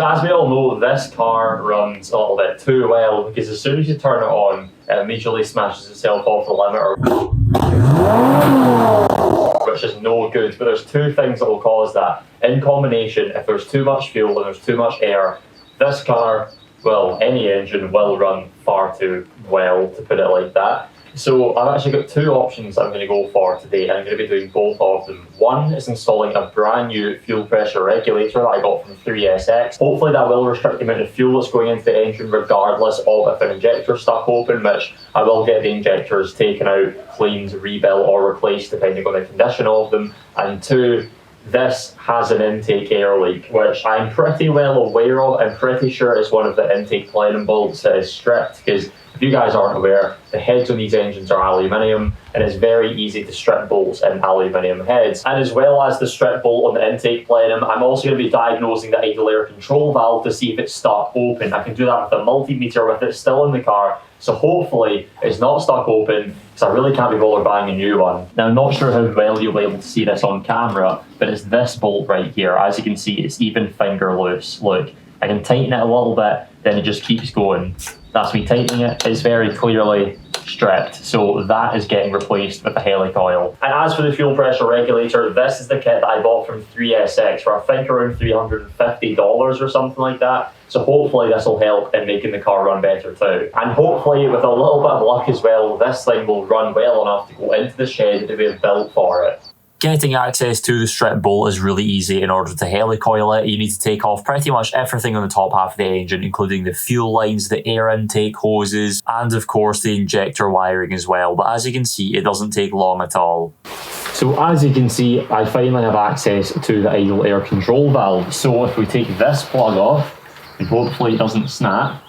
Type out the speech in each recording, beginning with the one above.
So as we all know, this car runs a little bit too well, because as soon as you turn it on, it immediately smashes itself off the limiter, which is no good. But there's two things that will cause that. In combination, if there's too much fuel and there's too much air, this car, well, any engine will run far too well, to put it like that. So I've actually got two options I'm going to go for today, and I'm going to be doing both of them. One is installing a brand new fuel pressure regulator that I got from 3SX. Hopefully that will restrict the amount of fuel that's going into the engine regardless of if an injector's stuck open, which I will get the injectors taken out, cleaned, rebuilt or replaced depending on the condition of them. And two, this has an intake air leak, which I'm pretty well aware of. I'm pretty sure it's one of the intake plenum bolts that is stripped, because if you guys aren't aware, the heads on these engines are aluminium, and it's very easy to strip bolts in aluminium heads. And as well as the strip bolt on the intake plenum, I'm also going to be diagnosing the idle air control valve to see if it's stuck open. I can do that with a multimeter with it still in the car, so hopefully it's not stuck open, because I really can't be bothered buying a new one. Now, I'm not sure how well you'll be able to see this on camera, but it's this bolt right here. As you can see, it's even finger loose. Look, I can tighten it a little bit, then it just keeps going. That's me tightening it. It's very clearly stripped, so that is getting replaced with the Helicoil. And as for the fuel pressure regulator, this is the kit that I bought from 3SX for I think around $350 or something like that. So hopefully this will help in making the car run better too. And hopefully with a little bit of luck as well, this thing will run well enough to go into the shed that we have built for it. Getting access to the strip bolt is really easy. In order to helicoil it, you need to take off pretty much everything on the top half of the engine, including the fuel lines, the air intake hoses, and of course the injector wiring as well. But as you can see, it doesn't take long at all. So as you can see, I finally have access to the idle air control valve. So if we take this plug off, and hopefully it doesn't snap,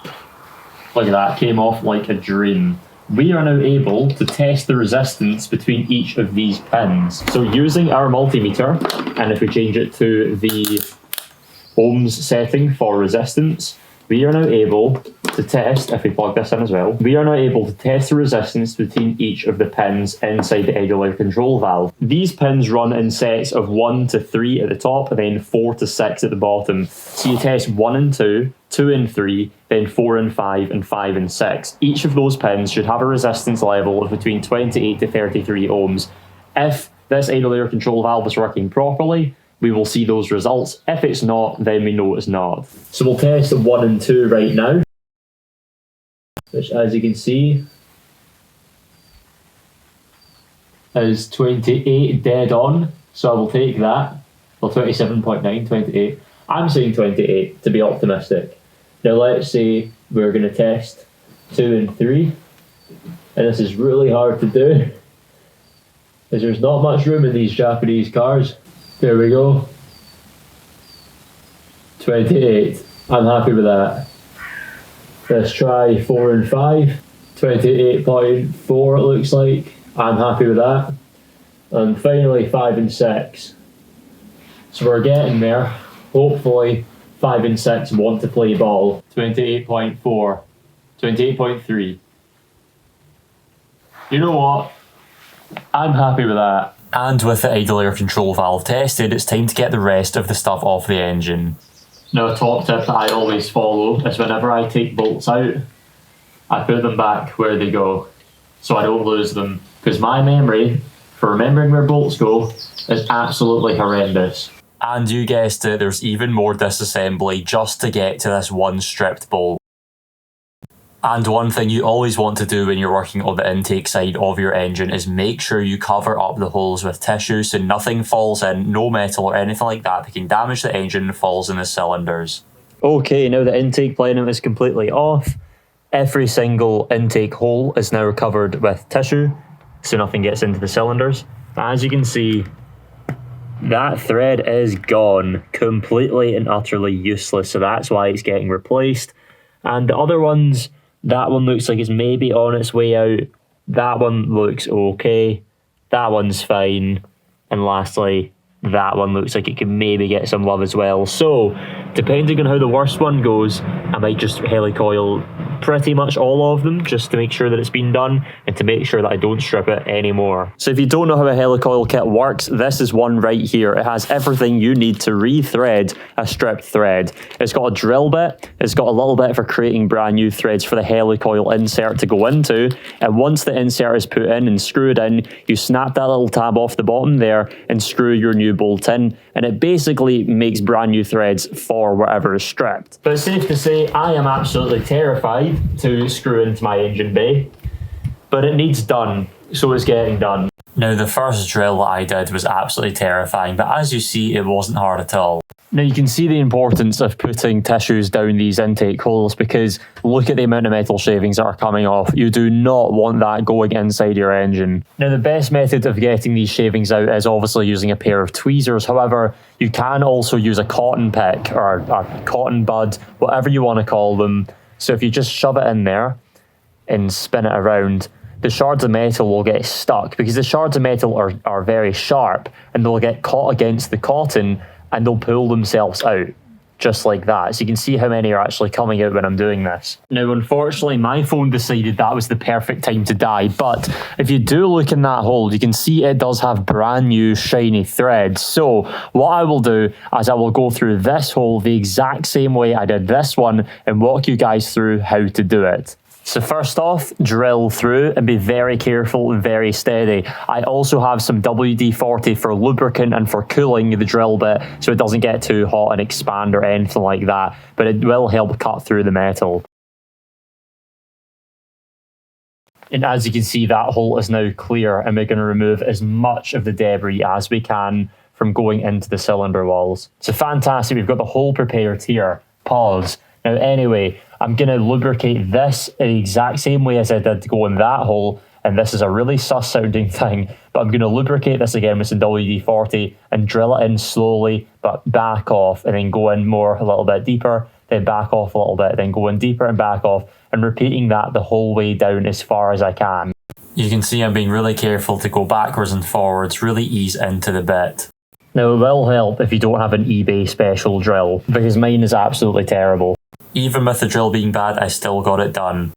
look at that, came off like a dream. We are now able to test the resistance between each of these pins. So using our multimeter, and if we change it to the ohms setting for resistance, we are now able to test, if we plug this in as well, we are now able to test the resistance between each of the pins inside the idle air control valve. These pins run in sets of 1 to 3 at the top, and then 4 to 6 at the bottom. So you test 1 and 2, 2 and 3, then 4 and 5, and 5 and 6. Each of those pins should have a resistance level of between 28 to 33 ohms. If this idle air control valve is working properly, we will see those results. If it's not, then we know it's not. So we'll test the 1 and 2 right now, which as you can see is 28 dead on. So I will take that. Well, 27.9, 28. I'm saying 28 to be optimistic. Now let's say we're going to test 2 and 3. And this is really hard to do, because there's not much room in these Japanese cars. There we go. 28. I'm happy with that. Let's try 4 and 5. 28.4 it looks like. I'm happy with that. And finally 5 and 6. So we're getting there. Hopefully 5 and 6 want to play ball. 28.4. 28.3. You know what? I'm happy with that. And with the idle air control valve tested, it's time to get the rest of the stuff off the engine. Now, a top tip that I always follow is whenever I take bolts out, I put them back where they go, so I don't lose them. Because my memory for remembering where bolts go is absolutely horrendous. And you guessed it, there's even more disassembly just to get to this one stripped bolt. And one thing you always want to do when you're working on the intake side of your engine is make sure you cover up the holes with tissue so nothing falls in, no metal or anything like that can damage the engine and falls in the cylinders. Okay, now the intake plenum is completely off. Every single intake hole is now covered with tissue so nothing gets into the cylinders. As you can see, that thread is gone, completely and utterly useless, so that's why it's getting replaced. And the other ones, that one looks like it's maybe on its way out. That one looks okay. That one's fine. And lastly, that one looks like it can maybe get some love as well. So, depending on how the worst one goes, I might just helicoil pretty much all of them just to make sure that it's been done. And and to make sure that I don't strip it anymore. So if you don't know how a helicoil kit works, this is one right here. It has everything you need to rethread a stripped thread. It's got a drill bit, it's got a little bit for creating brand new threads for the helicoil insert to go into, and once the insert is put in and screwed in, you snap that little tab off the bottom there and screw your new bolt in, and it basically makes brand new threads for whatever is stripped. But it's safe to say I am absolutely terrified to screw into my engine bay, but it needs done, so it's getting done. Now the first drill that I did was absolutely terrifying, but as you see, it wasn't hard at all. Now you can see the importance of putting tissues down these intake holes, because look at the amount of metal shavings that are coming off. You do not want that going inside your engine. Now the best method of getting these shavings out is obviously using a pair of tweezers. However, you can also use a cotton pick or a cotton bud, whatever you want to call them. So if you just shove it in there and spin it around, the shards of metal will get stuck, because the shards of metal are very sharp, and they'll get caught against the cotton and they'll pull themselves out, just like that. So you can see how many are actually coming out when I'm doing this. Now, unfortunately, my phone decided that was the perfect time to die, but if you do look in that hole, you can see it does have brand new shiny threads. So what I will do is I will go through this hole the exact same way I did this one and walk you guys through how to do it. So first off, drill through and be very careful and very steady. I also have some WD-40 for lubricant and for cooling the drill bit so it doesn't get too hot and expand or anything like that, but it will help cut through the metal. And as you can see, that hole is now clear, and we're going to remove as much of the debris as we can from going into the cylinder walls. So fantastic, we've got the hole prepared here. Pause. Now anyway, I'm going to lubricate this the exact same way as I did to go in that hole, and this is a really sus sounding thing, but I'm going to lubricate this again with some WD-40 and drill it in slowly, but back off, and then go in more a little bit deeper, then back off a little bit, then go in deeper and back off, and repeating that the whole way down as far as I can. You can see I'm being really careful to go backwards and forwards, really ease into the bit. Now it will help if you don't have an eBay special drill, because mine is absolutely terrible. Even with the drill being bad, I still got it done.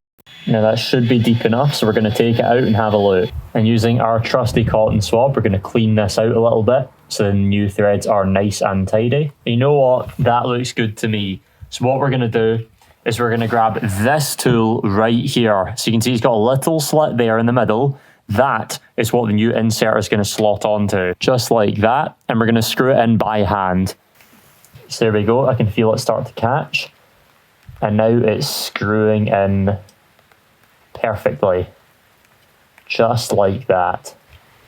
Now that should be deep enough, so we're going to take it out and have a look. And using our trusty cotton swab, we're going to clean this out a little bit so the new threads are nice and tidy. And you know what? That looks good to me. So what we're going to do is we're going to grab this tool right here. So you can see it's got a little slit there in the middle. That is what the new insert is going to slot onto, just like that. And we're going to screw it in by hand. So there we go. I can feel it start to catch. And now it's screwing in perfectly, just like that.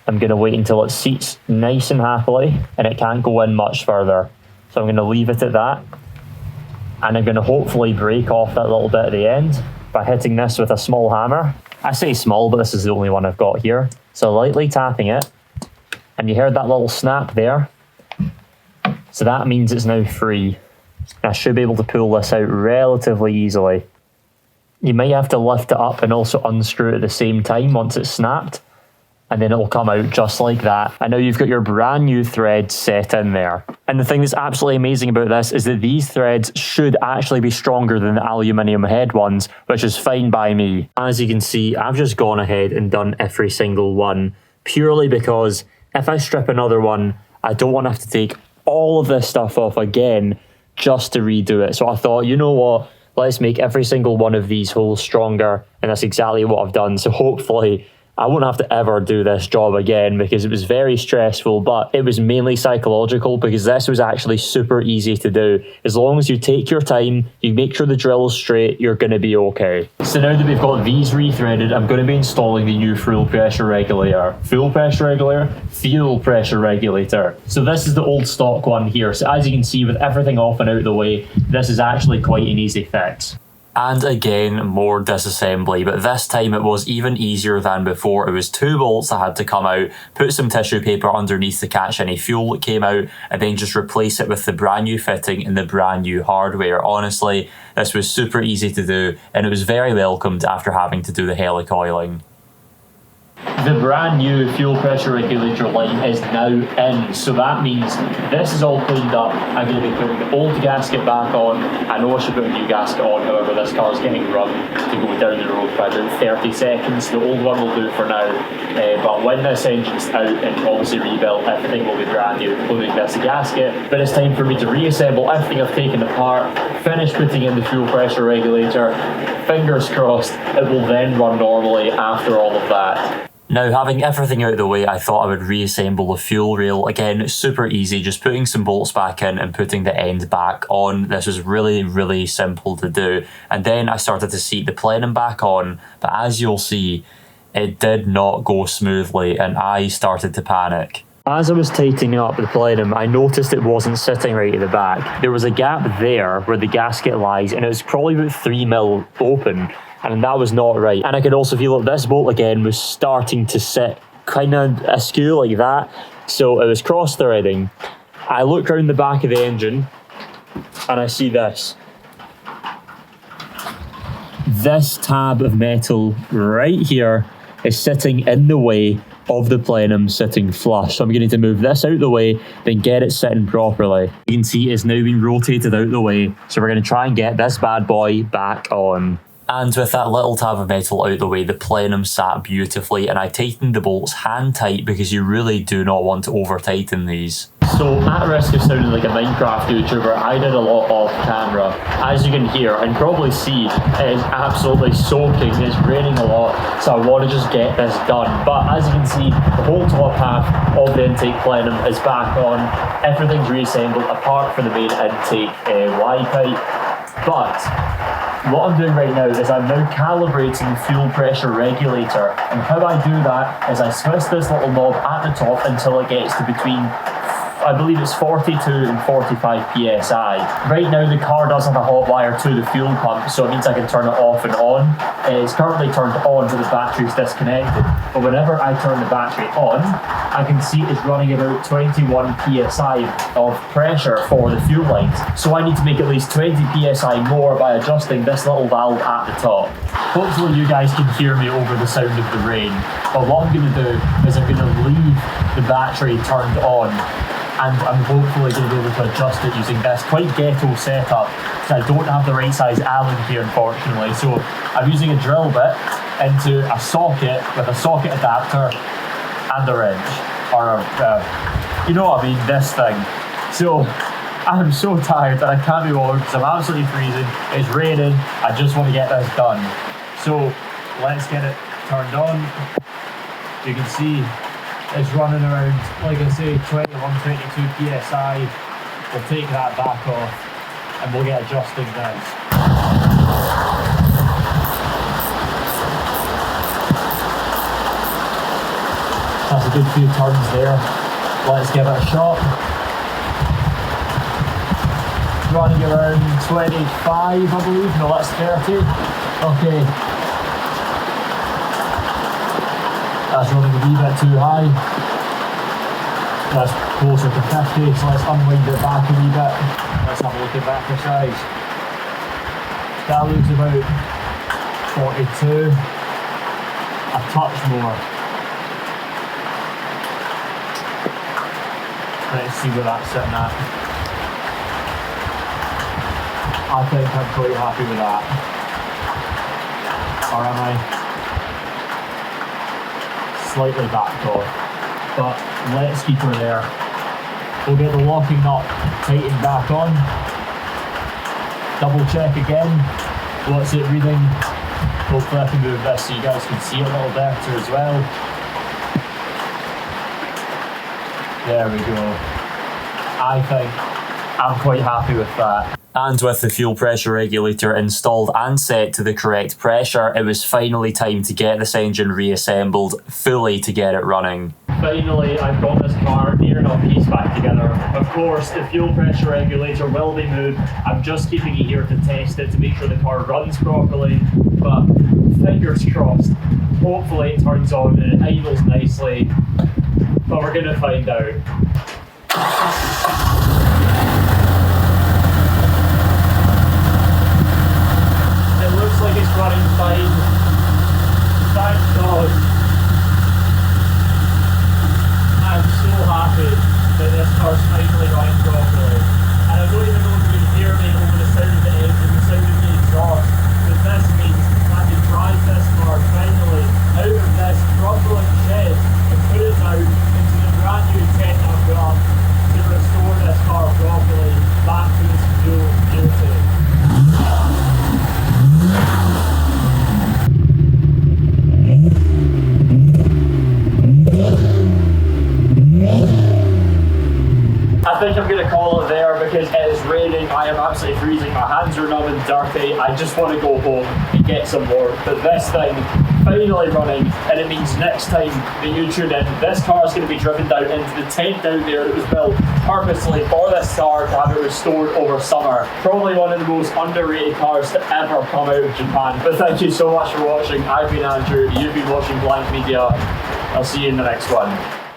I'm going to wait until it seats nice and happily, and it can't go in much further. So I'm going to leave it at that, and I'm going to hopefully break off that little bit at the end by hitting this with a small hammer. I say small, but this is the only one I've got here. So lightly tapping it, and you heard that little snap there. So that means it's now free. I should be able to pull this out relatively easily. You might have to lift it up and also unscrew it at the same time once it's snapped, and then it will come out just like that. And now you've got your brand new thread set in there. And the thing that's absolutely amazing about this is that these threads should actually be stronger than the aluminium head ones, which is fine by me. As you can see, I've just gone ahead and done every single one, purely because if I strip another one, I don't want to have to take all of this stuff off again just to redo it. So I thought, you know what, let's make every single one of these holes stronger, and that's exactly what I've done. So hopefully I won't have to ever do this job again, because it was very stressful, but it was mainly psychological, because this was actually super easy to do. As long as you take your time, you make sure the drill is straight, you're going to be okay. So now that we've got these rethreaded, I'm going to be installing the new fuel pressure regulator. Fuel pressure regulator? Fuel pressure regulator. So this is the old stock one here. So as you can see, with everything off and out of the way, this is actually quite an easy fix. And again, more disassembly, but this time it was even easier than before. It was 2 bolts that had to come out, put some tissue paper underneath to catch any fuel that came out, and then just replace it with the brand new fitting and the brand new hardware. Honestly, this was super easy to do, and it was very welcomed after having to do the helicoiling. The brand new fuel pressure regulator line is now in, so that means this is all cleaned up. I'm going to be putting the old gasket back on. I know I should put a new gasket on, however this car is getting run to go down the road for about 30 seconds. The old one will do for now, but when this engine's out and obviously rebuilt, everything will be brand new, including this gasket. But it's time for me to reassemble everything I've taken apart, finish putting in the fuel pressure regulator. Fingers crossed it will then run normally after all of that. Now, having everything out of the way, I thought I would reassemble the fuel rail. Again, super easy, just putting some bolts back in and putting the end back on. This was really, really simple to do. And then I started to seat the plenum back on, but as you'll see, it did not go smoothly and I started to panic. As I was tightening up the plenum, I noticed it wasn't sitting right at the back. There was a gap there where the gasket lies and it was probably about 3mm open. And that was not right. And I could also feel that this bolt again was starting to sit kind of askew like that. So it was cross-threading. I look around the back of the engine and I see this. This tab of metal right here is sitting in the way of the plenum sitting flush. So I'm going to need to move this out the way, then get it sitting properly. You can see it's now been rotated out the way. So we're going to try and get this bad boy back on. And with that little tab of metal out the way, the plenum sat beautifully and I tightened the bolts hand tight because you really do not want to over tighten these. So at risk of sounding like a Minecraft YouTuber, I did a lot off camera. As you can hear and probably see, it is absolutely soaking, it's raining a lot, so I want to just get this done. But as you can see, the whole top half of the intake plenum is back on, everything's reassembled apart from the main intake Y pipe. But what I'm doing right now is I'm now calibrating the fuel pressure regulator, and how I do that is I twist this little knob at the top until it gets to between, I believe it's 42 and 45 psi. Right now the car does have a hot wire to the fuel pump, so it means I can turn it off and on. It's currently turned on but the battery's disconnected. But whenever I turn the battery on, I can see it's running about 21 psi of pressure for the fuel lines. So I need to make at least 20 psi more by adjusting this little valve at the top. Hopefully you guys can hear me over the sound of the rain. But what I'm going to do is I'm going to leave the battery turned on, and I'm hopefully going to be able to adjust it using this quite ghetto setup because I don't have the right size Allen key unfortunately. So I'm using a drill bit into a socket with a socket adapter and a wrench, or you know what I mean, this thing. So I'm so tired that I can't be bothered because I'm absolutely freezing, it's raining, I just want to get this done. So let's get it turned on. You can see it's running around, like I say, 21, 22 psi. We'll take that back off and we'll get adjusting this. That's a good few turns there. Let's give it a shot. Running around 25, I believe. No, that's 30. Okay. That's running a wee bit too high. That's closer to 50, so let's unwind it back a wee bit. Let's have a look at battery size. That looks about 42. A touch more. Let's see where that's sitting at. I think I'm quite happy with that. Or am I? Slightly backed off, but let's keep her there. We'll get the locking nut tightened back on. Double check again. What's it reading? Hopefully I can move this so you guys can see it a little better as well. There we go. I think I'm quite happy with that. And with the fuel pressure regulator installed and set to the correct pressure, it was finally time to get this engine reassembled fully to get it running. Finally, I've got this car near enough piece back together. Of course, the fuel pressure regulator will be moved. I'm just keeping it here to test it to make sure the car runs properly, but fingers crossed. Hopefully it turns on and it idles nicely, but we're going to find out. Like it's running fine. Thank God. I think I'm going to call it there because it is raining. I am absolutely freezing. My hands are numb and dirty. I just want to go home and get some work. But this thing finally running, and it means next time that you tune in, this car is going to be driven down into the tent down there that was built purposely for this car to have it restored over summer. Probably one of the most underrated cars to ever come out of Japan. But thank you so much for watching. I've been Andrew. You've been watching Blank Media. I'll see you in the next one.